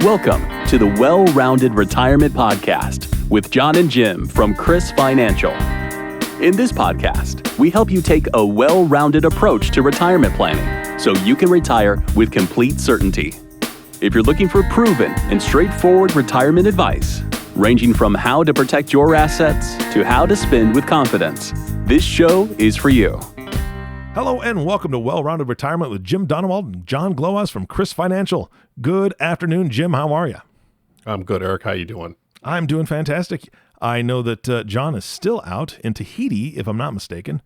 Welcome to the Well-Rounded Retirement Podcast with John and Jim from CRIS Financial. In this podcast, we help you take a well-rounded approach to retirement planning so you can retire with complete certainty. If you're looking for proven and straightforward retirement advice, ranging from how to protect your assets to how to spend with confidence, this show is for you. Hello and welcome to Well-Rounded Retirement with Jim Donewald and John Glowas from CRIS Financial. Good afternoon, Jim. How are you? I'm good, Eric. How you doing? I'm doing fantastic. I know that John is still out in Tahiti, if I'm not mistaken.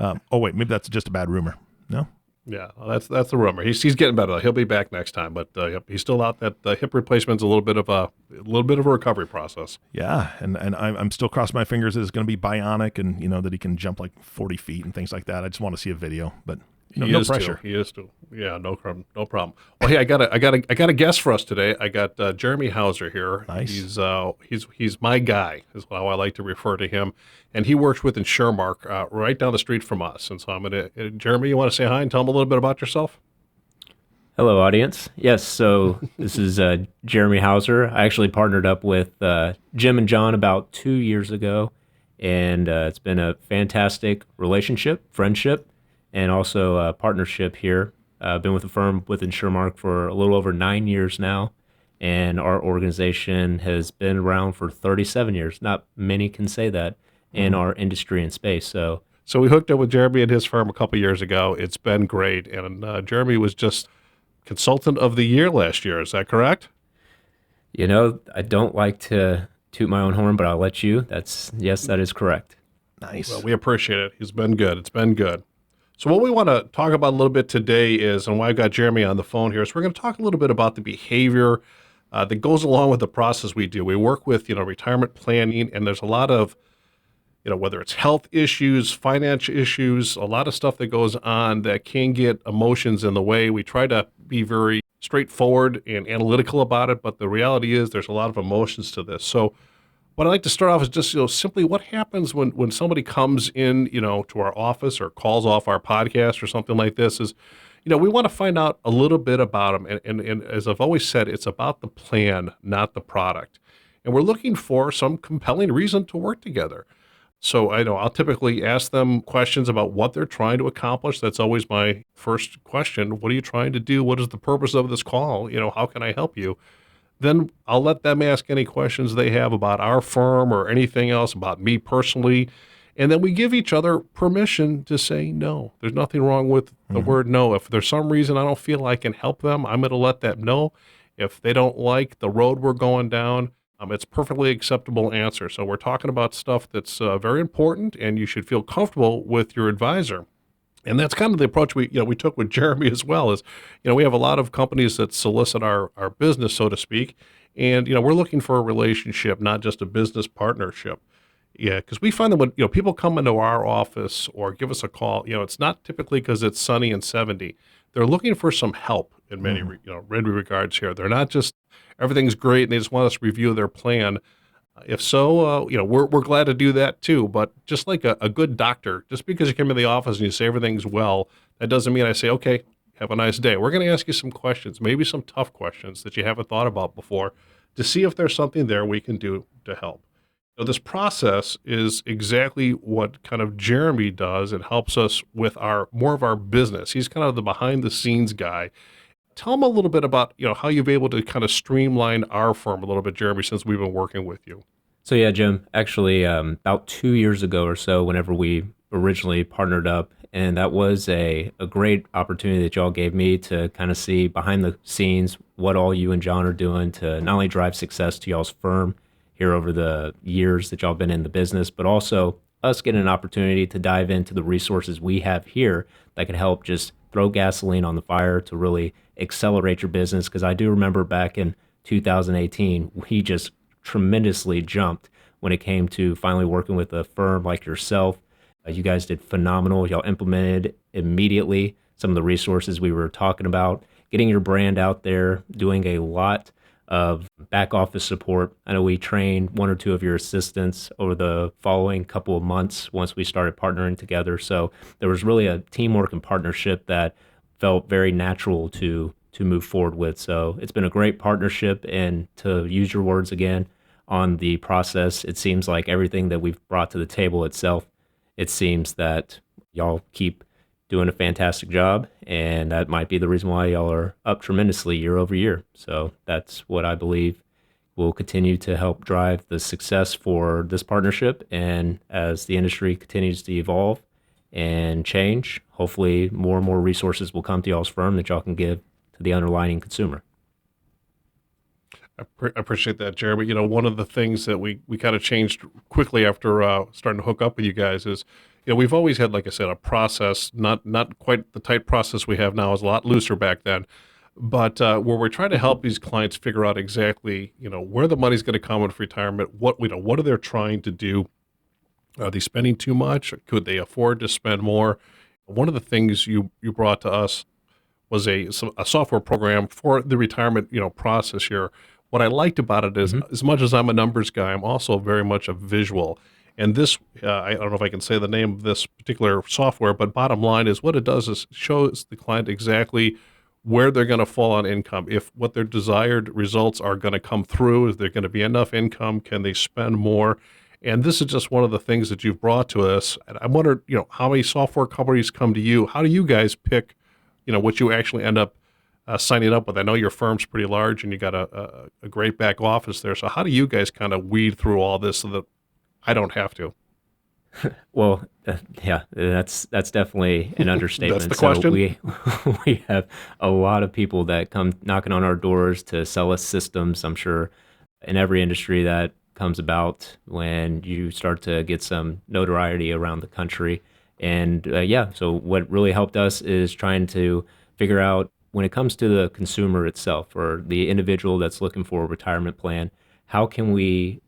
Oh, wait, maybe that's just a bad rumor. No? Yeah, well, that's the rumor. He's getting better. He'll be back next time, but he's still out. That hip replacement's a little bit of a recovery process. Yeah, and I'm still crossing my fingers that it's going to be bionic and that he can jump like 40 feet and things like that. I just want to see a video, but no pressure. He is too. Yeah, no problem. Well, hey, I got a guest for us today. I got Jeremy Hauser here. Nice. He's my guy, is how I like to refer to him, and he works with InsurMark right down the street from us. And so I'm gonna Jeremy, you want to say hi and tell him a little bit about yourself? Hello, audience. Yes, so this is Jeremy Hauser. I actually partnered up with Jim and John about 2 years ago, and it's been a fantastic relationship, friendship, and also a partnership here. I've been with the firm with InsurMark for a little over 9 years now, and our organization has been around for 37 years. Not many can say that in our industry and space. So we hooked up with Jeremy and his firm a couple years ago. It's been great, and Jeremy was just Consultant of the Year last year. Is that correct? I don't like to toot my own horn, but I'll let you. Yes, that is correct. Nice. Well, we appreciate it. He's been good. It's been good. So what we want to talk about a little bit today is, and why I've got Jeremy on the phone here, is we're going to talk a little bit about the behavior that goes along with the process we do. We work with, retirement planning, and there's a lot of, whether it's health issues, financial issues, a lot of stuff that goes on that can get emotions in the way. We try to be very straightforward and analytical about it, but the reality is there's a lot of emotions to this. So what I'd like to start off is just, simply what happens when somebody comes in, to our office or calls off our podcast or something like this is, we want to find out a little bit about them. And as I've always said, it's about the plan, not the product. And we're looking for some compelling reason to work together. So I'll typically ask them questions about what they're trying to accomplish. That's always my first question. What are you trying to do? What is the purpose of this call? How can I help you? Then I'll let them ask any questions they have about our firm or anything else about me personally. And then we give each other permission to say no. There's nothing wrong with the word no. If there's some reason I don't feel I can help them, I'm going to let them know. If they don't like the road we're going down, it's perfectly acceptable answer. So we're talking about stuff that's very important, and you should feel comfortable with your advisor. And that's kind of the approach we took with Jeremy as well. Is we have a lot of companies that solicit our business, so to speak, and we're looking for a relationship, not just a business partnership. Yeah, because we find that when people come into our office or give us a call, it's not typically because it's sunny and 70. They're looking for some help in many regards here. They're not just everything's great and they just want us to review their plan. If so, we're glad to do that too. But just like a good doctor, just because you come in the office and you say everything's well, that doesn't mean I say, okay, have a nice day. We're going to ask you some questions, maybe some tough questions that you haven't thought about before, to see if there's something there we can do to help. This process is exactly what kind of Jeremy does. It helps us with more of our business. He's kind of the behind the scenes guy. Tell him a little bit about, how you've been able to kind of streamline our firm a little bit, Jeremy, since we've been working with you. So yeah, Jim, actually about 2 years ago or so, whenever we originally partnered up, and that was a great opportunity that y'all gave me to kind of see behind the scenes what all you and John are doing to not only drive success to y'all's firm here over the years that y'all been in the business, but also us getting an opportunity to dive into the resources we have here that can help just throw gasoline on the fire to really accelerate your business. Because I do remember back in 2018, we just tremendously jumped when it came to finally working with a firm like yourself. You guys did phenomenal. Y'all implemented immediately some of the resources we were talking about, getting your brand out there, doing a lot of back office support. I know we trained one or two of your assistants over the following couple of months once we started partnering together. So there was really a teamwork and partnership that felt very natural to to move forward with. So it's been a great partnership. And to use your words again on the process, it seems like everything that we've brought to the table itself, it seems that y'all keep doing a fantastic job. And that might be the reason why y'all are up tremendously year over year. So that's what I believe will continue to help drive the success for this partnership. And as the industry continues to evolve and change, hopefully more and more resources will come to y'all's firm that y'all can give to the underlying consumer. I appreciate that, Jeremy. You know, one of the things that we kind of changed quickly after starting to hook up with you guys is, you know, we've always had, like I said, a process, not quite the tight process we have now. It was a lot looser back then, but where we're trying to help these clients figure out exactly, you know, where the money's going to come with retirement, what are they trying to do? Are they spending too much? Could they afford to spend more? One of the things you brought to us was a software program for the retirement, you know, process here. What I liked about it is, as much as I'm a numbers guy, I'm also very much a visual. And this, I don't know if I can say the name of this particular software, but bottom line is what it does is shows the client exactly where they're going to fall on income, if what their desired results are going to come through, is there going to be enough income, can they spend more? And this is just one of the things that you've brought to us. And I wonder, you know, how many software companies come to you? How do you guys pick, you know, what you actually end up signing up with? I know your firm's pretty large and you got a great back office there. So how do you guys kind of weed through all this so that I don't have to? Well, yeah, that's definitely an understatement. That's the question. So we have a lot of people that come knocking on our doors to sell us systems. I'm sure in every industry that comes about when you start to get some notoriety around the country. And so what really helped us is trying to figure out, when it comes to the consumer itself or the individual that's looking for a retirement plan, how can we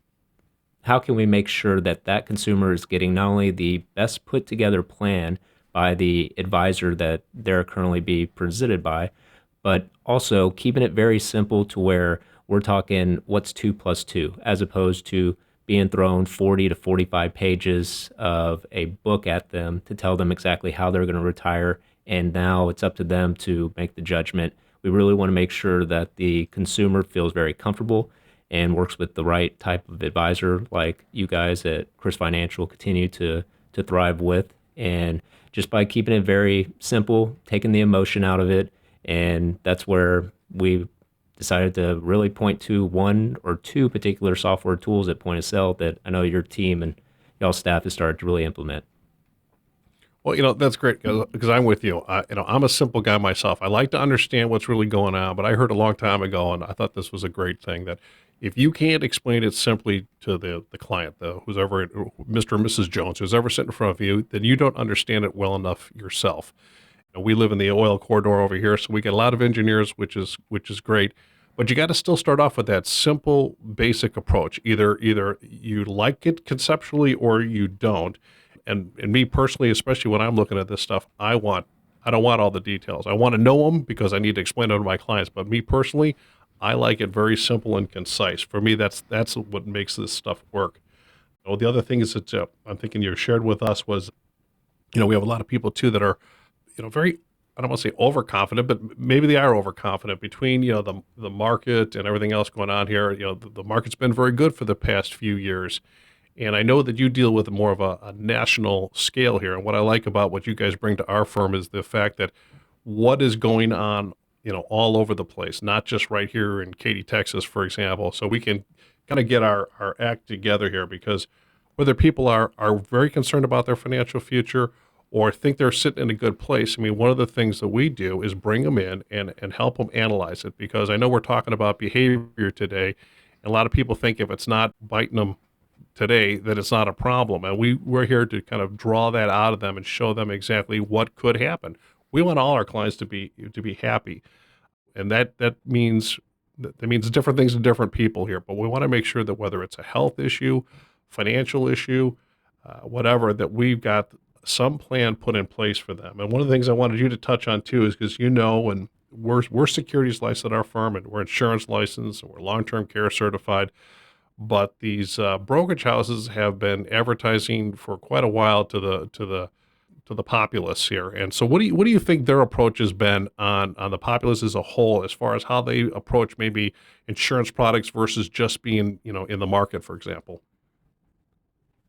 make sure that that consumer is getting not only the best put together plan by the advisor that they're currently being presented by, but also keeping it very simple to where we're talking what's 2 plus 2, as opposed to being thrown 40 to 45 pages of a book at them to tell them exactly how they're going to retire. And now it's up to them to make the judgment. We really want to make sure that the consumer feels very comfortable and works with the right type of advisor like you guys at CRIS Financial continue to thrive with. And just by keeping it very simple, taking the emotion out of it. And that's where we decided to really point to 1 or 2 particular software tools at point of sale that I know your team and y'all staff has started to really implement. Well, you know, that's great because I'm with you. You know, I'm a simple guy myself. I like to understand what's really going on, but I heard a long time ago, and I thought this was a great thing, that if you can't explain it simply to the client, who's ever, Mr. or Mrs. Jones, who's ever sitting in front of you, then you don't understand it well enough yourself. You know, we live in the oil corridor over here, so we get a lot of engineers, which is great. But you got to still start off with that simple, basic approach. Either you like it conceptually or you don't. And me personally, especially when I'm looking at this stuff, I don't want all the details. I want to know them because I need to explain them to my clients. But me personally, I like it very simple and concise. For me, that's what makes this stuff work. You know, the other thing is that I'm thinking you shared with us was, you know, we have a lot of people too that are, you know, very, I don't want to say overconfident, but maybe they are overconfident between, you know, the market and everything else going on here. You know, the market's been very good for the past few years. And I know that you deal with more of a national scale here. And what I like about what you guys bring to our firm is the fact that what is going on, you know, all over the place, not just right here in Katy, Texas, for example. So we can kind of get our act together here, because whether people are very concerned about their financial future or think they're sitting in a good place, I mean, one of the things that we do is bring them in and help them analyze it, because I know we're talking about behavior today. And a lot of people think if it's not biting them today, that it's not a problem. And we're here to kind of draw that out of them and show them exactly what could happen. We want all our clients to be happy. And that means different things to different people here. But we want to make sure that whether it's a health issue, financial issue, whatever, that we've got some plan put in place for them. And one of the things I wanted you to touch on too is, because, you know, and we're securities licensed at our firm, and we're insurance licensed, and we're long-term care certified. But these brokerage houses have been advertising for quite a while to the the populace here. And so what do you think their approach has been on the populace as a whole, as far as how they approach maybe insurance products versus just being, in the market, for example?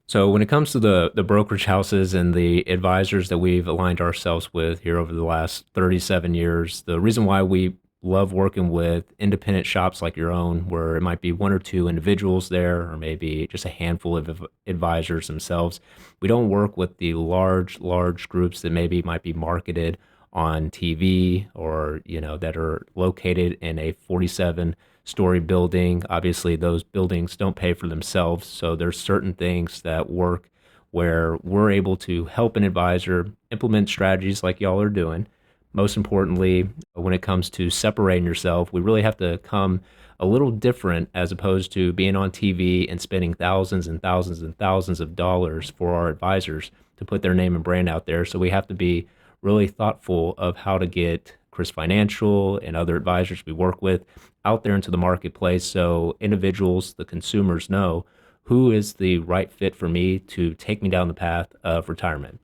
So when it comes to the brokerage houses and the advisors that we've aligned ourselves with here over the last 37 years, the reason why we love working with independent shops like your own, where it might be one or two individuals there, or maybe just a handful of advisors themselves. We don't work with the large groups that maybe might be marketed on TV, or that are located in a 47-story building. Obviously, those buildings don't pay for themselves, so there's certain things that work where we're able to help an advisor implement strategies like y'all are doing. Most importantly, when it comes to separating yourself, we really have to come a little different, as opposed to being on TV and spending thousands and thousands and thousands of dollars for our advisors to put their name and brand out there. So we have to be really thoughtful of how to get CRIS Financial and other advisors we work with out there into the marketplace, so individuals, the consumers, know who is the right fit for me to take me down the path of retirement,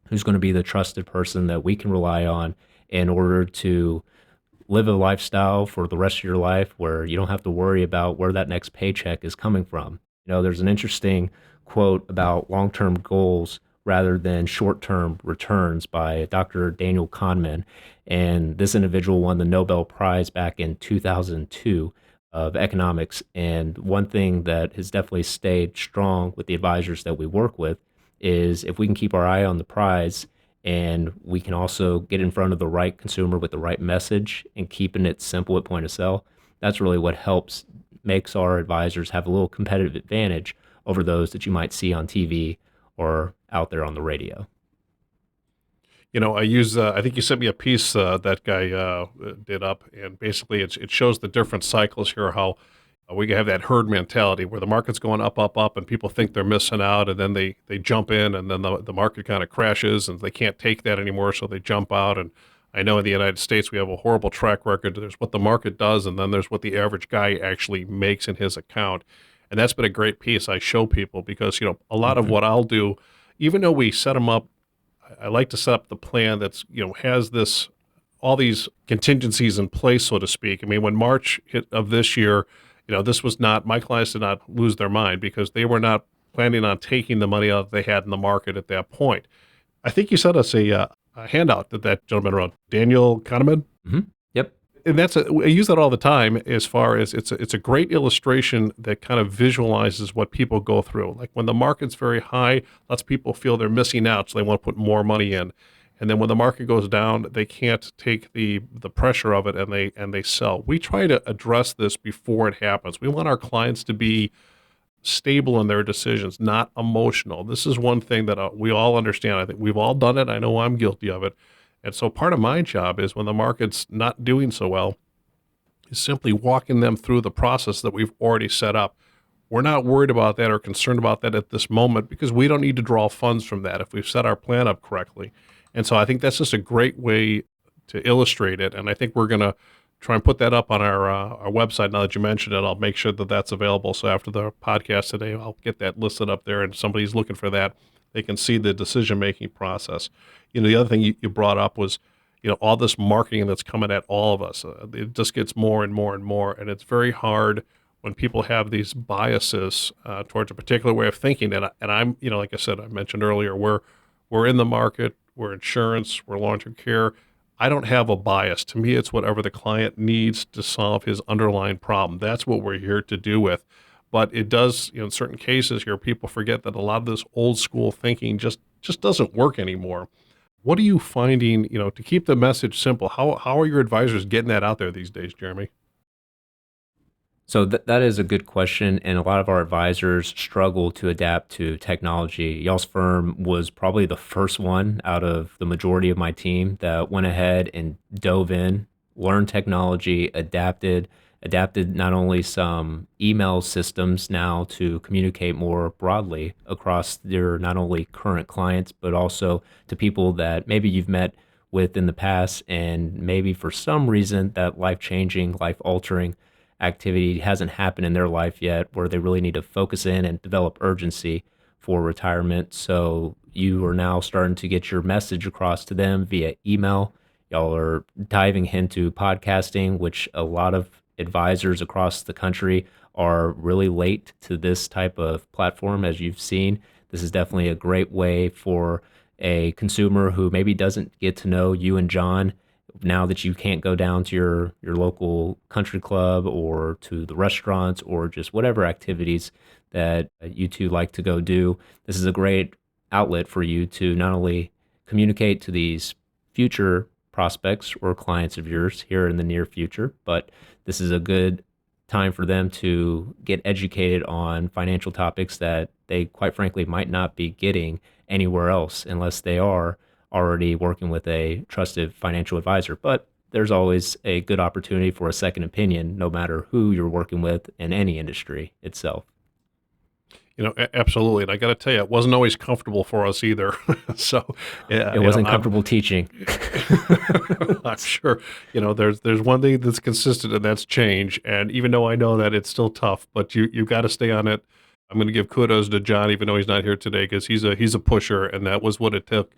who's going to be the trusted person that we can rely on in order to live a lifestyle for the rest of your life where you don't have to worry about where that next paycheck is coming from. There's an interesting quote about long-term goals rather than short-term returns by Dr. Daniel Kahneman. And this individual won the Nobel Prize back in 2002 of economics. And one thing that has definitely stayed strong with the advisors that we work with is if we can keep our eye on the prize, and we can also get in front of the right consumer with the right message and keeping it simple at point of sale, that's really what makes our advisors have a little competitive advantage over those that you might see on TV or out there on the radio. I think you sent me a piece that guy did up, and basically it shows the different cycles here, how we have that herd mentality where the market's going up, up, up, and people think they're missing out, and then they jump in, and then the market kind of crashes, and they can't take that anymore, so they jump out. And I know in the United States we have a horrible track record. There's what the market does, and then there's what the average guy actually makes in his account. And that's been a great piece I show people, because a lot of what I'll do, even though we set them up, I like to set up the plan that's has all these contingencies in place, so to speak. I mean, when March hit of this year, this was not, my clients did not lose their mind, because they were not planning on taking the money out they had in the market at that point. I think you sent us a handout that gentleman wrote, Daniel Kahneman. Mm-hmm. Yep. And I use that all the time, as far as it's a great illustration that kind of visualizes what people go through. Like when the market's very high, lots of people feel they're missing out, so they want to put more money in. And then when the market goes down, they can't take the pressure of it, and they sell. We try to address this before it happens. We want our clients to be stable in their decisions, not emotional. This is one thing that we all understand. I think we've all done it. I know I'm guilty of it. And so part of my job is, when the market's not doing so well, is simply walking them through the process that we've already set up. We're not worried about that or concerned about that at this moment, because we don't need to draw funds from that if we've set our plan up correctly. And so I think that's just a great way to illustrate it. And I think we're going to try and put that up on our website. Now that you mentioned it, I'll make sure that that's available. So after the podcast today, I'll get that listed up there, and if somebody's looking for that, they can see the decision-making process. The other thing you brought up was, all this marketing that's coming at all of us. It just gets more and more and more. And it's very hard when people have these biases towards a particular way of thinking. And I'm, like I said, I mentioned earlier, we're in the market, we're insurance, we're long-term care. I don't have a bias. To me, it's whatever the client needs to solve his underlying problem. That's what we're here to do with. But it does, in certain cases here, people forget that a lot of this old school thinking just doesn't work anymore. What are you finding, to keep the message simple? How are your advisors getting that out there these days, Jeremy? So that is a good question, and a lot of our advisors struggle to adapt to technology. Y'all's firm was probably the first one out of the majority of my team that went ahead and dove in, learned technology, adapted not only some email systems now to communicate more broadly across their not only current clients, but also to people that maybe you've met with in the past, and maybe for some reason that life-changing, life-altering activity hasn't happened in their life yet, where they really need to focus in and develop urgency for retirement. So you are now starting to get your message across to them via email. Y'all are diving into podcasting, which a lot of advisors across the country are really late to this type of platform. As you've seen, this is definitely a great way for a consumer who maybe doesn't get to know you and John now that you can't go down to your local country club or to the restaurants or just whatever activities that you two like to go do. This is a great outlet for you to not only communicate to these future prospects or clients of yours here in the near future, but this is a good time for them to get educated on financial topics that they quite frankly might not be getting anywhere else unless they are already working with a trusted financial advisor. But there's always a good opportunity for a second opinion, no matter who you're working with in any industry itself. Absolutely. And I got to tell you, it wasn't always comfortable for us either. So yeah, it wasn't comfortable teaching. I'm sure, there's one thing that's consistent, and that's change. And even though I know that it's still tough, but you've got to stay on it. I'm going to give kudos to John, even though he's not here today, because he's a pusher, and that was what it took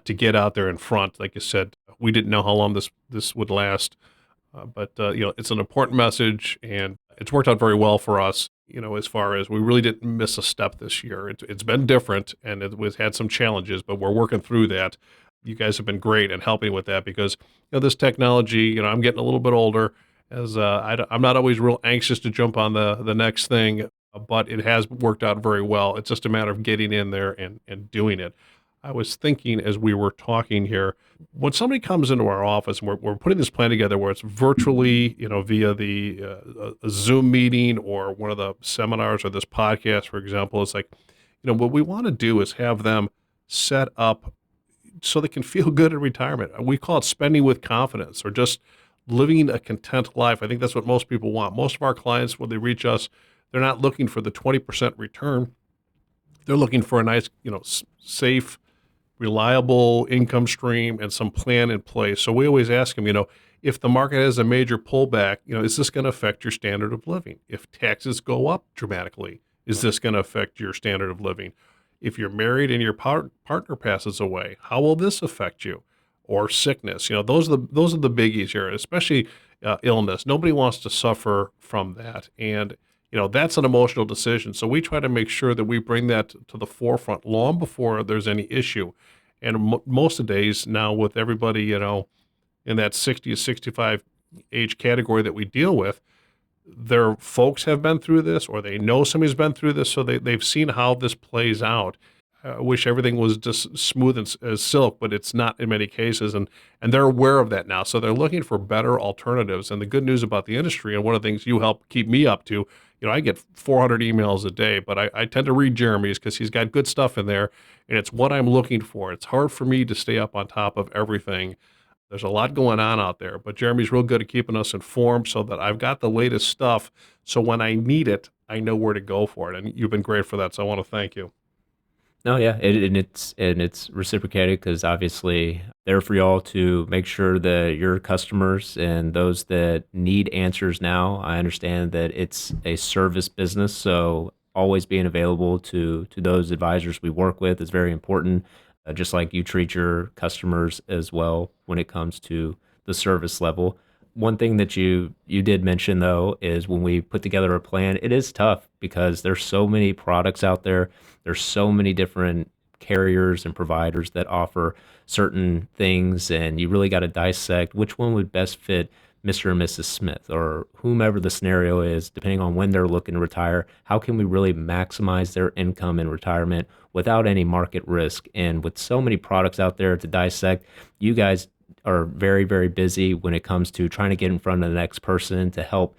to get out there in front. Like you said, we didn't know how long this would last, but it's an important message, and it's worked out very well for us. As far as we really didn't miss a step this year. It's been different, and it had some challenges, but we're working through that. You guys have been great at helping with that because this technology. I'm getting a little bit older, as I'm not always real anxious to jump on the next thing, but it has worked out very well. It's just a matter of getting in there and doing it. I was thinking as we were talking here, when somebody comes into our office and we're putting this plan together where it's virtually, via the a Zoom meeting or one of the seminars or this podcast, for example, it's like, what we want to do is have them set up so they can feel good in retirement. We call it spending with confidence, or just living a content life. I think that's what most people want. Most of our clients, when they reach us, they're not looking for the 20% return. They're looking for a nice, safe, reliable income stream and some plan in place. So we always ask them, if the market has a major pullback, is this going to affect your standard of living? If taxes go up dramatically, is this going to affect your standard of living? If you're married and your partner passes away, how will this affect you? Or sickness, those are the biggies here, especially illness. Nobody wants to suffer from that. And that's an emotional decision. So we try to make sure that we bring that to the forefront long before there's any issue. And most of the days now, with everybody, in that 60 to 65 age category that we deal with, their folks have been through this, or they know somebody's been through this, so they've seen how this plays out. I wish everything was just smooth as silk, but it's not in many cases, and they're aware of that now. So they're looking for better alternatives. And the good news about the industry, and one of the things you help keep me up to, I get 400 emails a day, but I tend to read Jeremy's because he's got good stuff in there, and it's what I'm looking for. It's hard for me to stay up on top of everything. There's a lot going on out there, but Jeremy's real good at keeping us informed so that I've got the latest stuff. So when I need it, I know where to go for it. And you've been great for that. So I want to thank you. No, yeah, it's reciprocated because obviously they're for y'all to make sure that your customers and those that need answers now. I understand that it's a service business, so always being available to those advisors we work with is very important. Just like you treat your customers as well when it comes to the service level. One thing that you did mention though is when we put together a plan, it is tough because there's so many products out there. There's so many different carriers and providers that offer certain things, and you really got to dissect which one would best fit Mr. and Mrs. Smith or whomever the scenario is, depending on when they're looking to retire. How can we really maximize their income in retirement without any market risk? And with so many products out there to dissect, you guys are very, very busy when it comes to trying to get in front of the next person to help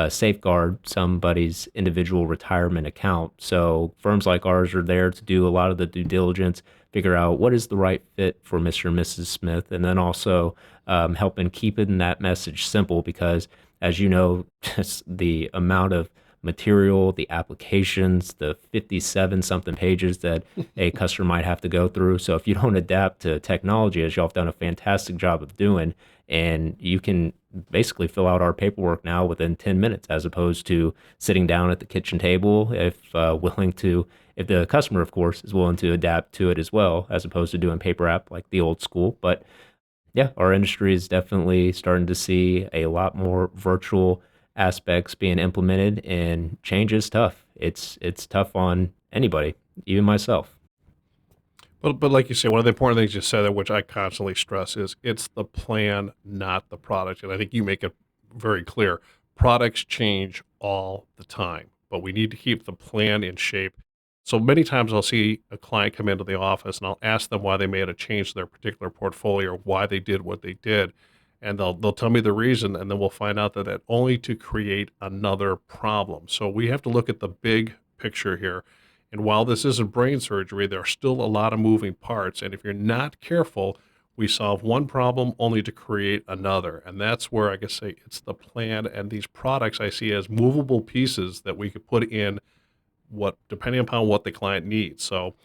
safeguard somebody's individual retirement account. So firms like ours are there to do a lot of the due diligence, figure out what is the right fit for Mr. and Mrs. Smith, and then also helping keeping that message simple because, as you know, just the amount of material, the applications, the 57-something pages that a customer might have to go through. So if you don't adapt to technology, as y'all have done a fantastic job of doing, And you can basically fill out our paperwork now within 10 minutes, as opposed to sitting down at the kitchen table if the customer, of course, is willing to adapt to it as well, as opposed to doing paper app like the old school. But yeah, our industry is definitely starting to see a lot more virtual aspects being implemented, and change is tough. It's tough on anybody, even myself. But like you say, one of the important things you said there, which I constantly stress, is it's the plan, not the product. And I think you make it very clear. Products change all the time, but we need to keep the plan in shape. So many times I'll see a client come into the office and I'll ask them why they made a change to their particular portfolio, or why they did what they did. And they'll tell me the reason, and then we'll find out that only to create another problem. So we have to look at the big picture here. And while this isn't brain surgery, there are still a lot of moving parts. And if you're not careful, we solve one problem only to create another. And that's where I guess say it's the plan, and these products I see as movable pieces that we could put in depending upon what the client needs. So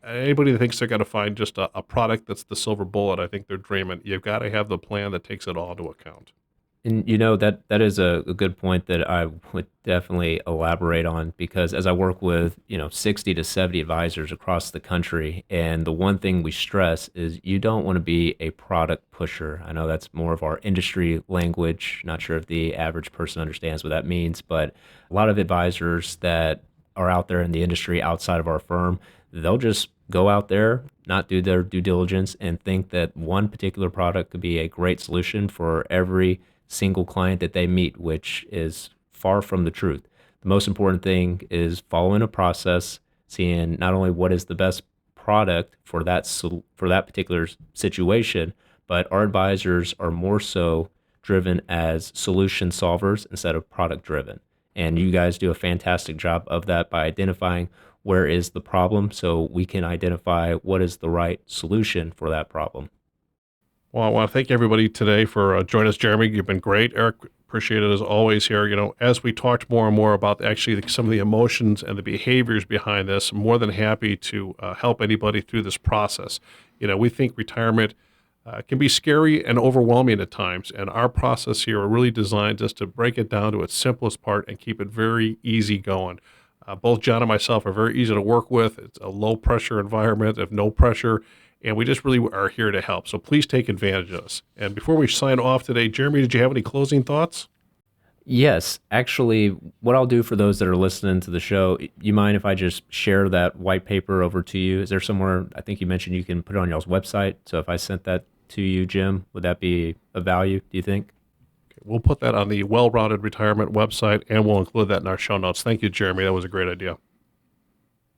anybody that thinks they're going to find just a product that's the silver bullet, I think they're dreaming. You've got to have the plan that takes it all into account. And that is a good point that I would definitely elaborate on, because as I work with 60 to 70 advisors across the country, and the one thing we stress is you don't want to be a product pusher. I know that's more of our industry language. Not sure if the average person understands what that means, but a lot of advisors that are out there in the industry outside of our firm, they'll just go out there, not do their due diligence, and think that one particular product could be a great solution for every single client that they meet, which is far from the truth. The most important thing is following a process, seeing not only what is the best product for that particular situation, but our advisors are more so driven as solution solvers instead of product driven. And you guys do a fantastic job of that by identifying where is the problem, so we can identify what is the right solution for that problem. Well, I want to thank everybody today for joining us. Jeremy, you've been great. Eric, appreciate it as always here. As we talked more and more about actually some of the emotions and the behaviors behind this, I'm more than happy to help anybody through this process. We think retirement can be scary and overwhelming at times, and our process here are really designed just to break it down to its simplest part and keep it very easy going. Both John and myself are very easy to work with. It's a low pressure environment of no pressure, and we just really are here to help. So please take advantage of us. And before we sign off today, Jeremy, did you have any closing thoughts? Yes. Actually, what I'll do for those that are listening to the show, you mind if I just share that white paper over to you? Is there somewhere, I think you mentioned you can put it on y'all's website. So if I sent that to you, Jim, would that be of value, do you think? Okay, we'll put that on the Well-Rounded Retirement website, and we'll include that in our show notes. Thank you, Jeremy. That was a great idea.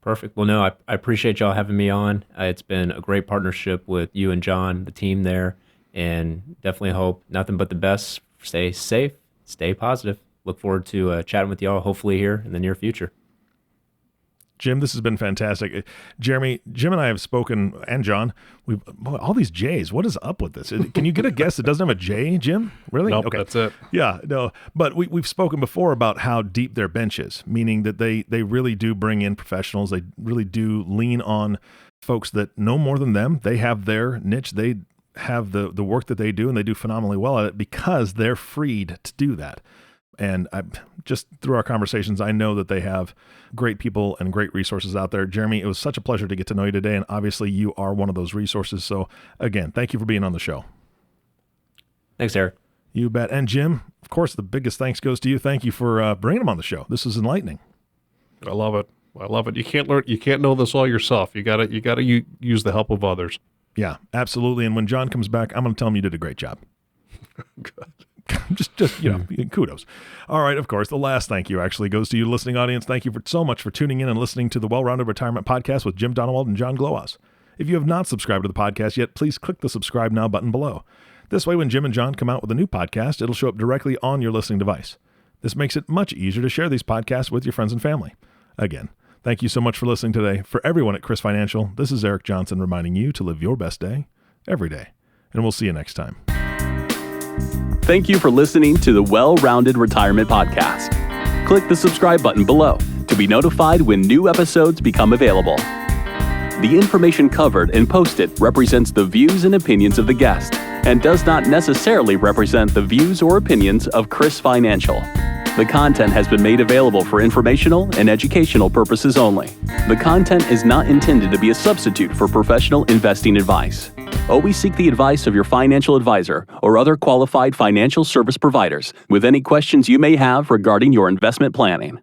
Perfect. Well, no, I appreciate y'all having me on. It's been a great partnership with you and John, the team there, and definitely hope nothing but the best. Stay safe, stay positive. Look forward to chatting with y'all hopefully here in the near future. Jim, this has been fantastic. Jeremy, Jim and I have spoken, and John, all these J's. What is up with this? Can you get a guess that doesn't have a J, Jim? Really? Nope, okay. That's it. Yeah, no. But we've spoken before about how deep their bench is, meaning that they really do bring in professionals. They really do lean on folks that know more than them. They have their niche. They have the work that they do, and they do phenomenally well at it because they're freed to do that. And just through our conversations, I know that they have great people and great resources out there. Jeremy, it was such a pleasure to get to know you today. And obviously you are one of those resources. So again, thank you for being on the show. Thanks, Eric. You bet. And Jim, of course, the biggest thanks goes to you. Thank you for bringing him on the show. This is enlightening. I love it. I love it. You can't know this all yourself. You gotta use the help of others. Yeah, absolutely. And when John comes back, I'm going to tell him you did a great job. Good. just kudos. All right, of course, the last thank you actually goes to you, listening audience. Thank you so much for tuning in and listening to the Well-Rounded Retirement Podcast with Jim Donewald and John Glowas. If you have not subscribed to the podcast yet, please click the subscribe now button below. This way, when Jim and John come out with a new podcast, it'll show up directly on your listening device. This makes it much easier to share these podcasts with your friends and family. Again, thank you so much for listening today. For everyone at CRIS Financial, this is Eric Johnson reminding you to live your best day every day. And we'll see you next time. Thank you for listening to the Well-Rounded Retirement Podcast. Click the subscribe button below to be notified when new episodes become available. The information covered and posted represents the views and opinions of the guest and does not necessarily represent the views or opinions of CRIS Financial. The content has been made available for informational and educational purposes only. The content is not intended to be a substitute for professional investing advice. Always seek the advice of your financial advisor or other qualified financial service providers with any questions you may have regarding your investment planning.